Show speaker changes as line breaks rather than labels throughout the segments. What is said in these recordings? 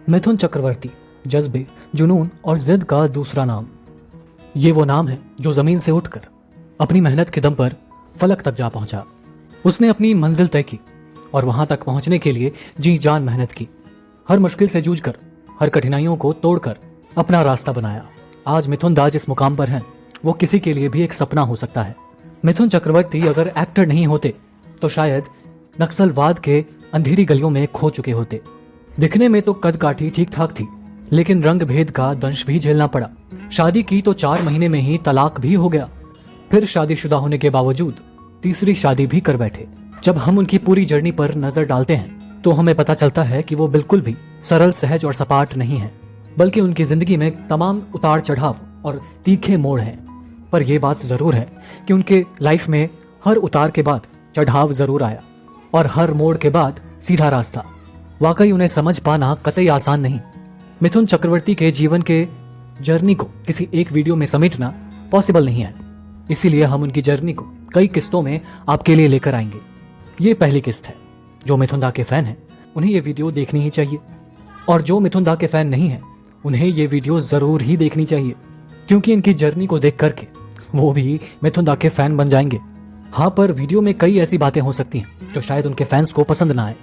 मिथुन चक्रवर्ती जज्बे, जुनून और जिद का दूसरा नाम। ये वो नाम है जो जमीन से उठकर अपनी मेहनत के दम पर फलक तक जा पहुंचा। उसने अपनी मंजिल तय की और वहां तक पहुंचने के लिए जी जान मेहनत की। हर मुश्किल से जूझकर, हर कठिनाइयों को तोड़कर अपना रास्ता बनाया। आज मिथुन दा जिस मुकाम पर हैं, वो किसी के लिए भी एक सपना हो सकता है। मिथुन चक्रवर्ती अगर एक्टर नहीं होते तो शायद नक्सलवाद के अंधेरी गलियों में खो चुके होते। दिखने में तो कद काठी ठीक ठाक थी, लेकिन रंग भेद का दंश भी झेलना पड़ा। शादी की तो 4 महीने में ही तलाक भी हो गया। फिर शादीशुदा होने के बावजूद तीसरी शादी भी कर बैठे। जब हम उनकी पूरी जर्नी पर नजर डालते हैं तो हमें पता चलता है कि वो बिल्कुल भी सरल, सहज और सपाट नहीं है, बल्कि उनकी जिंदगी में तमाम उतार चढ़ाव और तीखे मोड़ हैं। पर यह बात जरूर है कि उनके लाइफ में हर उतार के बाद चढ़ाव जरूर आया और हर मोड़ के बाद सीधा रास्ता। वाकई उन्हें समझ पाना कतई आसान नहीं। मिथुन चक्रवर्ती के जीवन के जर्नी को किसी एक वीडियो में समेटना पॉसिबल नहीं है, इसीलिए हम उनकी जर्नी को कई किस्तों में आपके लिए लेकर आएंगे। ये पहली किस्त है। जो मिथुन दा के फैन हैं उन्हें ये वीडियो देखनी ही चाहिए, और जो मिथुन दा के फैन नहीं है उन्हें ये वीडियो जरूर ही देखनी चाहिए, क्योंकि इनकी जर्नी को देख करके वो भी मिथुन दा के फैन बन जाएंगे। हाँ, पर वीडियो में कई ऐसी बातें हो सकती हैं जो शायद उनके फैंस को पसंद ना आए,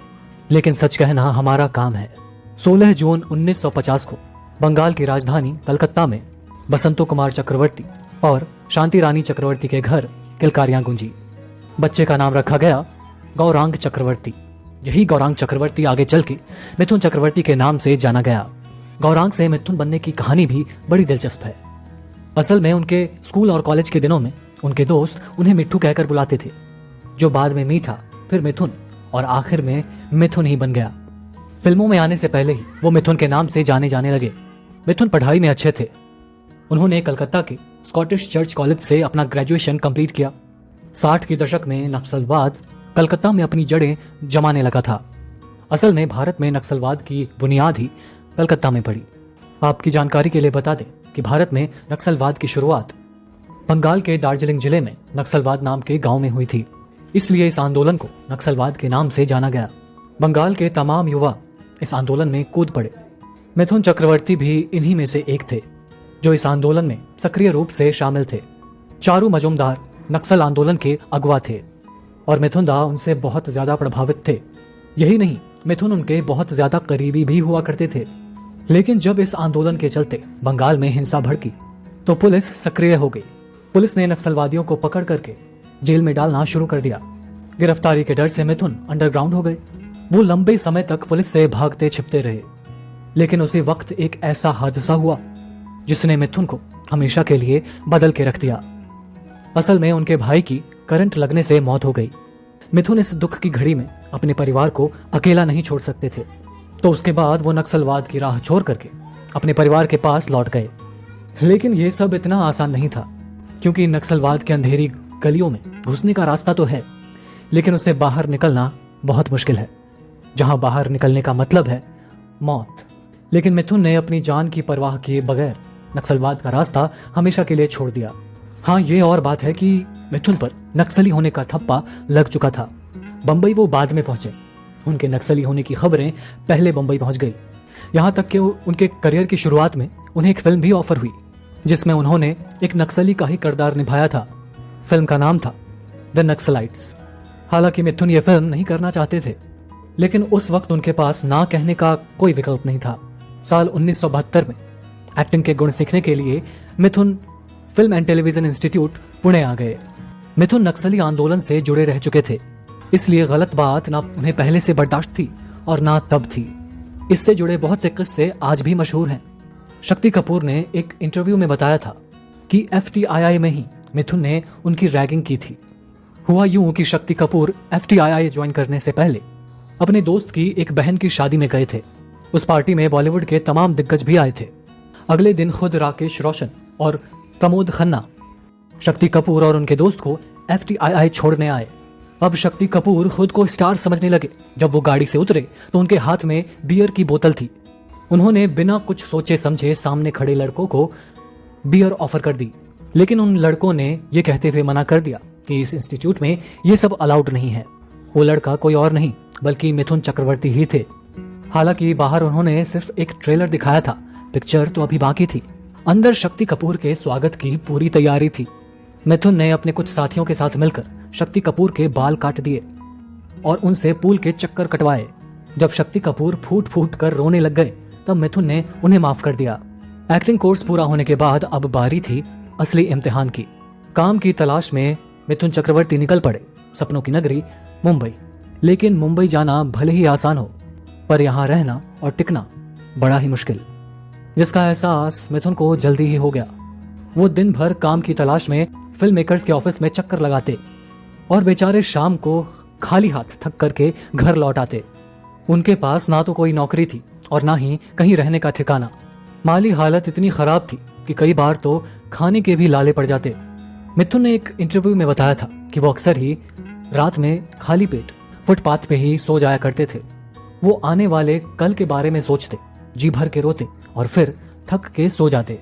लेकिन सच कहना हमारा काम है। 16 जून 1950 को बंगाल की राजधानी कलकत्ता में बसंतो कुमार चक्रवर्ती और शांति रानी चक्रवर्ती के घर किलकारियां गूंजी। बच्चे का नाम रखा गया गौरांग चक्रवर्ती। यही गौरांग चक्रवर्ती आगे चल के मिथुन चक्रवर्ती के नाम से जाना गया। गौरांग से मिथुन बनने की कहानी भी बड़ी दिलचस्प है। असल में उनके स्कूल और कॉलेज के दिनों में उनके दोस्त उन्हें मिट्ठू कहकर बुलाते थे, जो बाद में मीठा, फिर मिथुन और आखिर में मिथुन ही बन गया। फिल्मों में आने से पहले ही वो मिथुन के नाम से जाने जाने लगे। मिथुन पढ़ाई में अच्छे थे। उन्होंने कलकत्ता के स्कॉटिश चर्च कॉलेज से अपना ग्रेजुएशन कंप्लीट किया। 60 के दशक में नक्सलवाद कलकत्ता में अपनी जड़ें जमाने लगा था। असल में भारत में नक्सलवाद की बुनियाद ही कलकत्ता में पड़ी। आपकी जानकारी के लिए बता दें कि भारत में नक्सलवाद की शुरुआत बंगाल के दार्जिलिंग जिले में नक्सलवाद नाम के गांव में हुई थी, इसलिए इस आंदोलन को नक्सलवाद के नाम से जाना गया। बंगाल के तमाम युवा इस आंदोलन में कूद पड़े। मिथुन चक्रवर्ती भी इन्हीं में से एक थे जो इस आंदोलन में सक्रिय रूप से शामिल थे। चारू मजूमदार नक्सल आंदोलन के अगवा थे और मिथुन दा उनसे बहुत ज्यादा प्रभावित थे। यही नहीं, मिथुन उनके बहुत ज्यादा करीबी भी हुआ करते थे। लेकिन जब इस आंदोलन के चलते बंगाल में हिंसा भड़की तो पुलिस सक्रिय हो गई। पुलिस ने नक्सलवादियों को पकड़ करके जेल में डालना शुरू कर दिया। गिरफ्तारी के डर से मिथुन अंडरग्राउंड हो गए। वो लंबे समय तक पुलिस से भागते छिपते रहे। लेकिन उसी वक्त एक ऐसा हादसा हुआ जिसने मिथुन को हमेशा के लिए बदल के रख दिया। असल में उनके भाई की करंट लगने से मौत हो गई। मिथुन इस दुख की घड़ी में अपने परिवार को अकेला नहीं छोड़ सकते थे, तो उसके बाद वो नक्सलवाद की राह छोड़ करके अपने परिवार के पास लौट गए। लेकिन ये सब इतना आसान नहीं था, क्योंकि नक्सलवाद के अंधेरी गलियों में घुसने का रास्ता तो है, लेकिन उससे बाहर निकलना बहुत मुश्किल है, जहां बाहर निकलने का मतलब है मौत। लेकिन मिथुन ने अपनी जान की परवाह किए बगैर नक्सलवाद का रास्ता हमेशा के लिए छोड़ दिया। हाँ, ये और बात है कि मिथुन पर नक्सली होने का ठप्पा लग चुका था। बंबई वो बाद में पहुंचे। उनके नक्सली होने की खबरें पहले बंबई पहुंच गई। यहां तक कि उनके करियर की शुरुआत में उन्हें एक फिल्म भी ऑफर हुई जिसमें उन्होंने एक नक्सली का ही किरदार निभाया था। फिल्म का नाम था द नक्सलाइट्स। हालांकि मिथुन ये फिल्म नहीं करना चाहते थे, लेकिन उस वक्त उनके पास ना कहने का कोई विकल्प नहीं था। साल 1972 में एक्टिंग के गुण सीखने के लिए Mithun film and television institute Pune आ गए। मिथुन नक्सली आंदोलन से जुड़े रह चुके थे, इसलिए गलत बात ना उन्हें पहले से बर्दाश्त थी और ना तब थी। इससे जुड़े बहुत से किस्से आज भी मशहूर हैं। शक्ति कपूर ने एक इंटरव्यू में बताया था कि FTII में ही मिथुन ने उनकी रैगिंग की थी। हुआ यूं कि शक्ति कपूर FTII ज्वाइन करने से पहले अपने दोस्त की एक बहन की शादी में गए थे। उस पार्टी में बॉलीवुड के तमाम दिग्गज भी आए थे। अगले दिन खुद राकेश रोशन और प्रमोद खन्ना शक्ति कपूर और उनके दोस्त को FTII छोड़ने आए। अब शक्ति कपूर खुद को स्टार समझने लगे। जब वो गाड़ी से उतरे तो उनके हाथ में बियर की बोतल थी। उन्होंने बिना कुछ सोचे समझे सामने खड़े लड़कों को बियर ऑफर कर दी, लेकिन उन लड़कों ने ये कहते हुए मना कर दिया कि इस इंस्टीट्यूट में ये सब अलाउड नहीं है। वो लड़का कोई और नहीं बल्कि मिथुन चक्रवर्ती ही थे। हालांकि बाहर उन्होंने सिर्फ एक ट्रेलर दिखाया था, पिक्चर तो अभी बाकी थी। अंदर शक्ति कपूर के स्वागत की पूरी तैयारी थी। मिथुन ने अपने कुछ साथियों के साथ मिलकर शक्ति कपूर के बाल काट दिए और उनसे पूल के चक्कर कटवाए। जब शक्ति कपूर फूट फूट कर रोने लग गए तब मिथुन ने उन्हें माफ कर दिया। एक्टिंग कोर्स पूरा होने के बाद अब बारी थी असली इम्तिहान की। काम की तलाश में मिथुन चक्रवर्ती निकल पड़े सपनों की नगरी मुंबई। लेकिन मुंबई जाना भले ही आसान हो, पर यहाँ रहना और टिकना बड़ा ही मुश्किल, जिसका एहसास मिथुन को जल्दी ही हो गया। वो दिन भर काम की तलाश में फिल्म मेकर्स के ऑफिस में चक्कर लगाते और बेचारे शाम को खाली हाथ थक करके घर लौट आते। उनके पास ना तो कोई नौकरी थी और ना ही कहीं रहने का ठिकाना। माली हालत इतनी खराब थी कि कई बार तो खाने के भी लाले पड़ जाते। मिथुन ने एक इंटरव्यू में बताया था कि वो अक्सर ही रात में खाली पेट फुटपाथ पे ही सो जाया करते थे। वो आने वाले कल के बारे में सोचते, जी भर के रोते और फिर थक के सो जाते।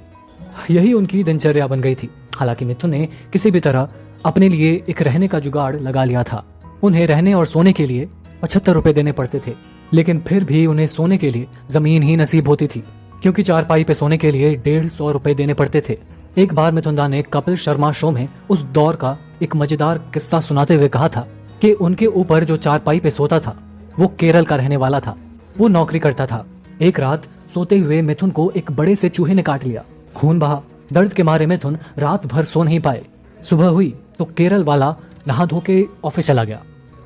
यही उनकी दिनचर्या बन गई थी। हालांकि मिथुन ने किसी भी तरह अपने लिए एक रहने का जुगाड़ लगा लिया था। उन्हें रहने और सोने के लिए 75 रुपए देने पड़ते थे, लेकिन फिर भी उन्हें सोने के लिए जमीन ही नसीब होती थी, क्योंकि चारपाई पे सोने के लिए 150 रुपए देने पड़ते थे। एक बार मिथुन दा ने कपिल शर्मा शो में उस दौर का एक मजेदार किस्सा सुनाते हुए कहा था कि उनके ऊपर जो चारपाई पे सोता था वो केरल का रहने वाला था। वो नौकरी करता था। एक रात सोते हुए मिथुन को एक बड़े से चूहे ने काट लिया। खून बहा। दर्द के मारे मिथुन रात भर सो नहीं पाए। सुबह हुई तो केरल वाला नहा धो के ऑफिस चला गया।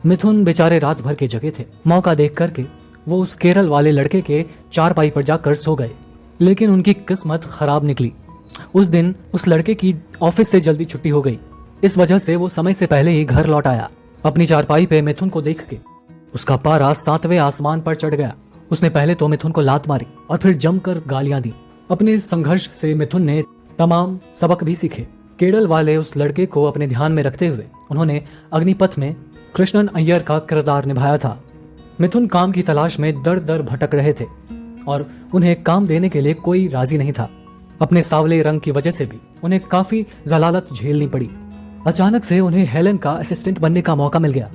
मिथुन बेचारे रात भर के जगे थे। मौका देख करके वो उस केरल वाले लड़के के चारपाई पर जाकर सो गए, लेकिन उनकी किस्मत खराब निकली। उस दिन उस लड़के की ऑफिस से जल्दी छुट्टी हो गई। इस वजह से वो समय से पहले ही घर लौट आया। अपनी चारपाई पे मिथुन को देख के उसका पारा 7वें आसमान पर चढ़ गया। उसने पहले तो मिथुन को लात मारी और फिर जमकर गालियां दी। अपने इस संघर्ष से मिथुन ने तमाम सबक भी सीखे। केरल वाले उस लड़के को अपने ध्यान में रखते हुए उन्होंने अग्निपथ में कृष्णन अय्यर का किरदार निभाया था। मिथुन काम की तलाश में दर दर भटक रहे थे और उन्हें काम देने के लिए कोई राजी नहीं था। अपने सांवले रंग की वजह से भी उन्हें काफी जलालत झेलनी पड़ी। अचानक से उन्हें हेलन का असिस्टेंट बनने का मौका मिल गया।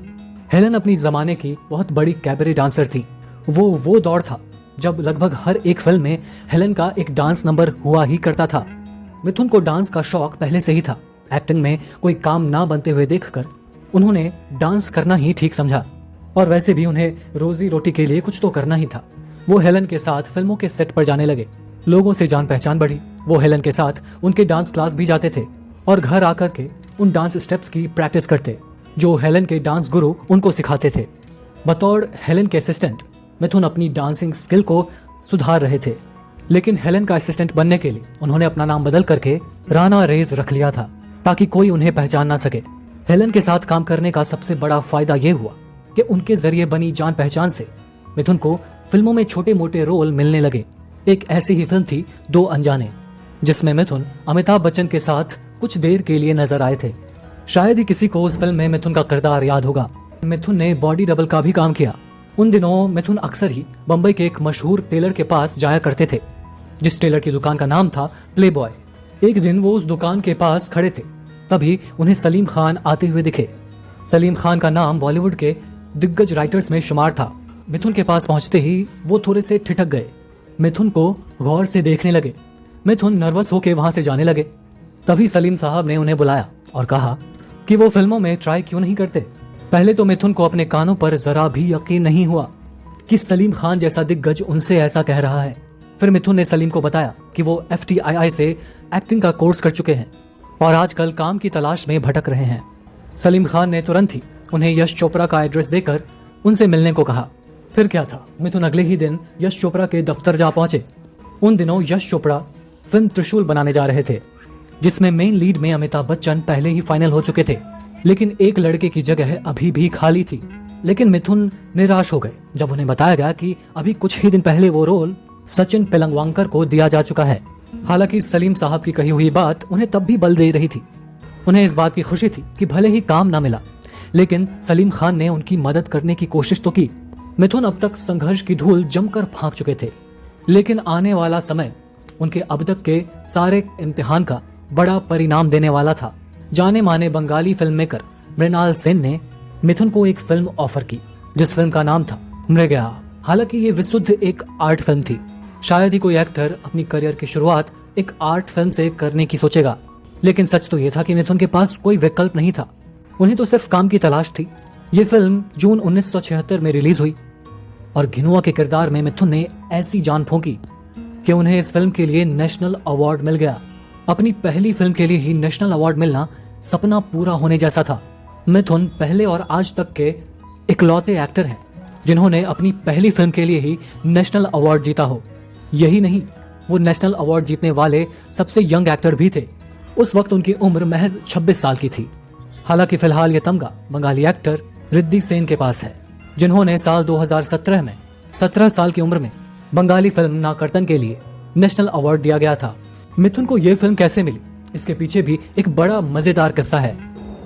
हेलन अपनी जमाने की बहुत बड़ी कैबरे डांसर थी। वो दौर था जब लगभग हर एक फिल्म में हेलन का एक डांस नंबर हुआ ही करता था। मिथुन को डांस का शौक पहले से ही था। एक्टिंग में कोई काम ना बनते हुए देखकर उन्होंने डांस करना ही ठीक समझा, और वैसे भी उन्हें रोजी रोटी के लिए कुछ तो करना ही था। वो हेलन के साथ फिल्मों के सेट पर जाने लगे। लोगों से जान पहचान बढ़ी। वो हेलन के साथ उनके डांस क्लास भी जाते थे और घर आकर के उन डांस स्टेप्स की प्रैक्टिस करते जो हेलन के डांस गुरु उनको सिखाते थे। बतौर हेलन के असिस्टेंट मिथुन अपनी डांसिंग स्किल को सुधार रहे थे, लेकिन हेलन का असिस्टेंट बनने के लिए उन्होंने अपना नाम बदल करके राणा रेज रख लिया था, ताकि कोई उन्हें पहचान ना सके। हेलन के साथ काम करने का सबसे बड़ा फायदा ये हुआ कि उनके जरिए बनी जान पहचान से मिथुन को फिल्मों में छोटे मोटे रोल मिलने लगे। एक ऐसी ही फिल्म थी दो अनजाने, जिसमें मिथुन अमिताभ बच्चन के साथ कुछ देर के लिए नजर आए थे। शायद ही किसी को उस फिल्म में मिथुन का किरदार याद होगा। मिथुन ने बॉडी डबल का भी काम किया। उन दिनों मिथुन अक्सर ही बम्बई के एक मशहूर टेलर के पास जाया करते थे, जिस टेलर की दुकान का नाम था प्लेबॉय। एक दिन वो उस दुकान के पास खड़े थे, तभी उन्हें सलीम खान आते हुए दिखे। सलीम खान का नाम बॉलीवुड के दिग्गज राइटर्स में शुमार था। मिथुन के पास पहुंचते ही वो थोड़े से ठिठक गए, मिथुन को गौर से देखने लगे। मिथुन नर्वस होकर वहां से जाने लगे। तभी सलीम साहब ने उन्हें बुलाया और कहा कि वो फिल्मों में ट्राई क्यों नहीं करते। पहले तो मिथुन को अपने कानों पर जरा भी यकीन नहीं हुआ कि सलीम खान जैसा दिग्गज उनसे ऐसा कह रहा है। फिर मिथुन ने सलीम को बताया कि वो FTII से एक्टिंग का कोर्स कर चुके हैं और आजकल काम की तलाश में भटक रहे हैं। सलीम खान ने तुरंत ही उन्हें यश चोपड़ा का एड्रेस देकर उनसे मिलने को कहा। फिर क्या था, मिथुन अगले ही दिन यश चोपड़ा के दफ्तर जा पहुंचे। उन दिनों यश चोपड़ा फिल्म त्रिशूल बनाने जा रहे थे, जिसमें मेन लीड में अमिताभ बच्चन पहले ही फाइनल हो चुके थे, लेकिन एक लड़के की जगह अभी भी खाली थी। लेकिन मिथुन निराश हो गए जब उन्हें बताया गया कि अभी कुछ ही दिन पहले वो रोल सचिन पेलंगवांकर को दिया जा चुका है। हालांकि सलीम साहब की कही हुई बात उन्हें तब भी बल दे रही थी। उन्हें इस बात की खुशी थी कि भले ही काम ना मिला, लेकिन सलीम खान ने उनकी मदद करने की कोशिश तो की। मिथुन अब तक संघर्ष की धूल जमकर फांक चुके थे, लेकिन आने वाला समय उनके अब तक के सारे इम्तिहान का बड़ा परिणाम देने वाला था। जाने माने बंगाली फिल्म मेकर मृणाल सेन ने मिथुन को एक फिल्म ऑफर की, जिस फिल्म का नाम था मृगया। हालांकि ये विशुद्ध एक आर्ट फिल्म थी। शायद ही कोई एक्टर अपनी करियर की शुरुआत एक आर्ट फिल्म से करने की सोचेगा, लेकिन सच तो ये था कि मिथुन के पास कोई विकल्प नहीं था। उन्हें तो सिर्फ काम की तलाश थी। ये फिल्म जून 1976 में रिलीज हुई और घिनुआ के किरदार में मिथुन ने ऐसी जान फूंकी कि उन्हें इस फिल्म के लिए नेशनल अवार्ड मिल गया। अपनी पहली फिल्म के लिए ही नेशनल अवार्ड मिलना सपना पूरा होने जैसा था। मिथुन पहले और आज तक के इकलौते एक्टर हैं जिन्होंने अपनी पहली फिल्म के लिए ही नेशनल अवार्ड जीता हो। यही नहीं, वो नेशनल अवार्ड जीतने वाले सबसे यंग एक्टर भी थे। उस वक्त उनकी उम्र महज 26 साल की थी। हालांकि फिलहाल ये तमगा बंगाली एक्टर रिद्धि सेन के पास है, जिन्होंने साल 2017 में 17 साल की उम्र में बंगाली फिल्म नाकर्तन के लिए नेशनल अवार्ड दिया गया था। मिथुन को यह फिल्म कैसे मिली, इसके पीछे भी एक बड़ा मजेदार किस्सा है।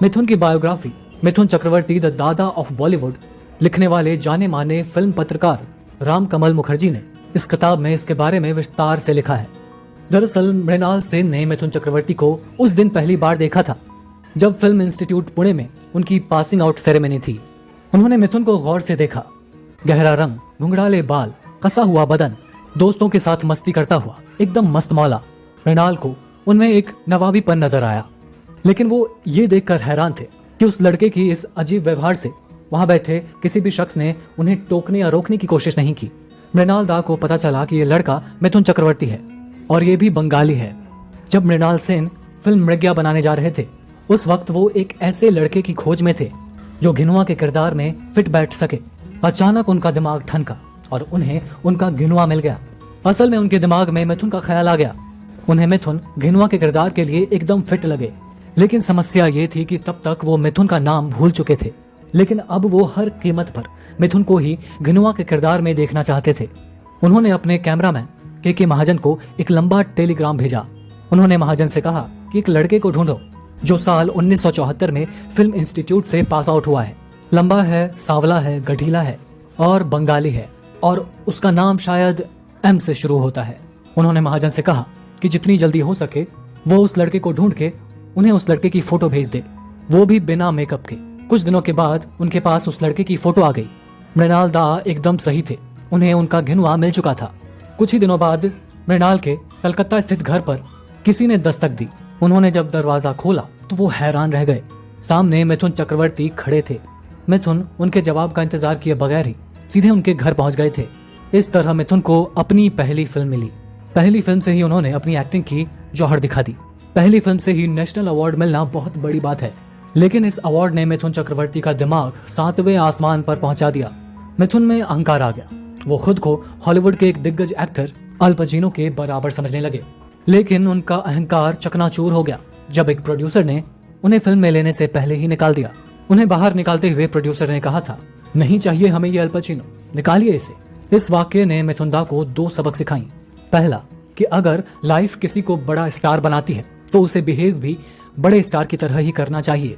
मिथुन की बायोग्राफी मिथुन चक्रवर्ती द दादा ऑफ बॉलीवुड लिखने वाले जाने माने फिल्म पत्रकार राम कमल मुखर्जी ने इस किताब में इसके बारे में विस्तार से लिखा है। दरअसल मृणाल सेन ने मिथुन चक्रवर्ती को उस दिन पहली बार देखा था जब फिल्म इंस्टीट्यूट पुणे में उनकी पासिंग आउट सेरेमनी थी। उन्होंने मिथुन को गौर से देखा। गहरा रंग, घुंघराले बाल, कसा हुआ बदन, दोस्तों के साथ मस्ती करता हुआ एकदम मस्त मौला। मृणाल को उनमें एक नवाबीपन नजर आया, लेकिन वो ये देखकर हैरान थे कि उस लड़के की इस अजीब व्यवहार से वहां बैठे किसी भी शख्स ने उन्हें टोकने या रोकने की कोशिश नहीं की। मृणाल दा को पता चला कि ये लड़का मिथुन चक्रवर्ती है और ये भी बंगाली है। जब मृणाल सेन फिल्म मृग्या बनाने जा रहे थे, उस वक्त वो एक ऐसे लड़के की खोज में थे जो घिनुआ के किरदार में फिट बैठ सके। अचानक उनका दिमाग ठनका और उन्हें उनका घिनुआ मिल गया। असल में उनके दिमाग में मिथुन का ख्याल आ गया। उन्हें मिथुन घिनुआ के किरदार के लिए एकदम फिट लगे, लेकिन समस्या ये थी कि तब तक वो मिथुन का नाम भूल चुके थे। लेकिन अब वो हर कीमत पर मिथुन को ही घिनुआ के किरदार में देखना चाहते थे। उन्होंने अपने कैमरामैन के महाजन को एक लंबा टेलीग्राम भेजा। उन्होंने महाजन से कहा कि एक लड़के को ढूंढो जो साल 1974 में फिल्म इंस्टीट्यूट से पास आउट हुआ है, लंबा है, सांवला है, गठीला है और बंगाली है, और उसका नाम शायद एम से शुरू होता है। उन्होंने महाजन से कहा कि जितनी जल्दी हो सके वो उस लड़के को ढूंढ के उन्हें उस लड़के की फोटो भेज दे, वो भी बिना मेकअप के। कुछ दिनों के बाद उनके पास उस लड़के की फोटो आ गई। मृणाल दा एकदम सही थे, उन्हें उनका घिनुआ मिल चुका था। कुछ ही दिनों बाद मृणाल के कलकत्ता स्थित घर पर किसी ने दस्तक दी। उन्होंने जब दरवाजा खोला तो वो हैरान रह गए। सामने मिथुन चक्रवर्ती खड़े थे। मिथुन उनके जवाब का इंतजार किए बगैर ही सीधे उनके घर पहुंच गए थे। इस तरह मिथुन को अपनी पहली फिल्म मिली। पहली फिल्म से ही उन्होंने अपनी एक्टिंग की जौहर दिखा दी। पहली फिल्म से ही नेशनल अवार्ड मिलना बहुत बड़ी बात है, लेकिन इस अवार्ड ने मिथुन चक्रवर्ती का दिमाग 7वें आसमान पर पहुंचा दिया। मिथुन में अहंकार आ गया। वो खुद को हॉलीवुड के एक दिग्गज एक्टर अल पचिनो के बराबर समझने लगे, लेकिन उनका अहंकार चकनाचूर हो गया जब एक प्रोड्यूसर ने उन्हें फिल्म में लेने से पहले ही निकाल दिया। उन्हें बाहर निकालते हुए प्रोड्यूसर ने कहा था, नहीं चाहिए हमें ये अल पचिनो, निकालिए इसे। इस वाक्य ने मिथुन दा को 2 सबक सिखाई। पहला कि अगर लाइफ किसी को बड़ा स्टार बनाती है तो उसे बिहेव भी बड़े स्टार की तरह ही करना चाहिए।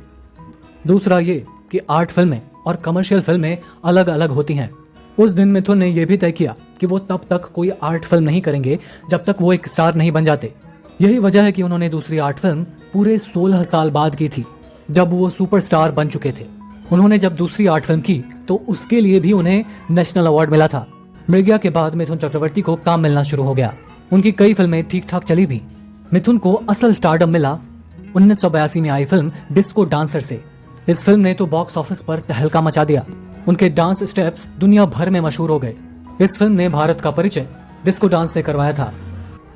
दूसरा ये कि आर्ट फिल्में और कमर्शियल फिल्में अलग अलग होती हैं। उस दिन मिथुन ने यह भी तय किया कि वो तब तक कोई आर्ट फिल्म नहीं करेंगे जब तक वो एक स्टार नहीं बन जाते। यही वजह है कि उन्होंने दूसरी आर्ट फिल्म पूरे 16 साल बाद की थी, जब वो सुपरस्टार बन चुके थे। उन्होंने जब दूसरी आर्ट फिल्म की तो उसके लिए भी उन्हें नेशनल अवार्ड मिला था। मृग्या के बाद मिथुन चक्रवर्ती को काम मिलना शुरू हो गया। उनकी कई फिल्में ठीक ठाक चली भी। मिथुन को असल स्टारडम मिला 1982 में आई फिल्म डिस्को डांसर से। इस फिल्म ने तो बॉक्स ऑफिस पर तहलका मचा दिया। उनके डांस स्टेप्स दुनिया भर में मशहूर हो गए। इस फिल्म ने भारत का परिचय डिस्को डांस से करवाया था।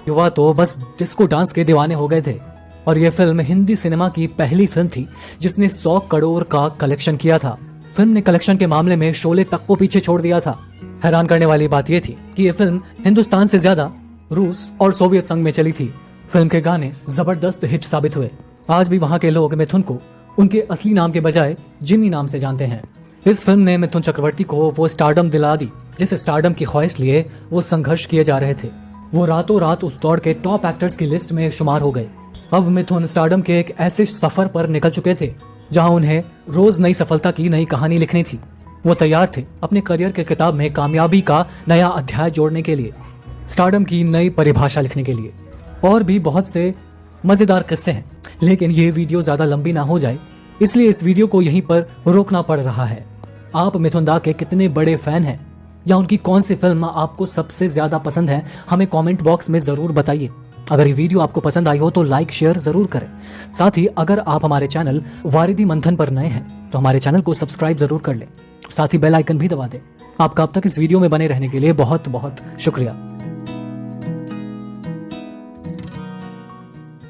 युवा तो बस डिस्को डांस के दीवाने हो गए थे। और यह फिल्म हिंदी सिनेमा की पहली फिल्म थी जिसने 100 करोड़ का कलेक्शन किया था। फिल्म ने कलेक्शन के मामले में शोले तक को पीछे छोड़ दिया था। हैरान करने वाली बात यह थी कि यह फिल्म हिंदुस्तान से ज्यादा रूस और सोवियत संघ में चली थी। फिल्म के गाने जबरदस्त हिट साबित हुए। आज भी वहाँ के लोग मिथुन को उनके असली नाम के बजाय जिमी नाम से जानते हैं। इस फिल्म ने मिथुन चक्रवर्ती को वो स्टारडम दिला दी जिस स्टारडम की ख्वाहिश लिए वो संघर्ष किए जा रहे थे। वो रातों रात उस दौड़ के टॉप एक्टर्स की लिस्ट में शुमार हो गए। अब मिथुन स्टारडम के एक ऐसे सफर पर निकल चुके थे जहां उन्हें रोज नई सफलता की नई कहानी लिखनी थी। वो तैयार थे अपने करियर के किताब में कामयाबी का नया अध्याय जोड़ने के लिए, स्टारडम की नई परिभाषा लिखने के लिए। और भी बहुत से मजेदार किस्से हैं, लेकिन ये वीडियो ज्यादा लंबी ना हो जाए इसलिए इस वीडियो को यहीं पर रोकना पड़ रहा है। आप मिथुन दा के कितने बड़े फैन हैं या उनकी कौन सी फिल्म आपको सबसे ज्यादा पसंद है, हमें कमेंट बॉक्स में जरूर बताइए। अगर ये वीडियो आपको पसंद आई हो तो लाइक शेयर जरूर करें। साथ ही अगर आप हमारे चैनल वारिदी मंथन पर नए हैं तो हमारे चैनल को सब्सक्राइब जरूर कर लें, साथ ही बेल आइकन भी दबा दें। आपका अब तक इस वीडियो में बने रहने के लिए बहुत बहुत शुक्रिया।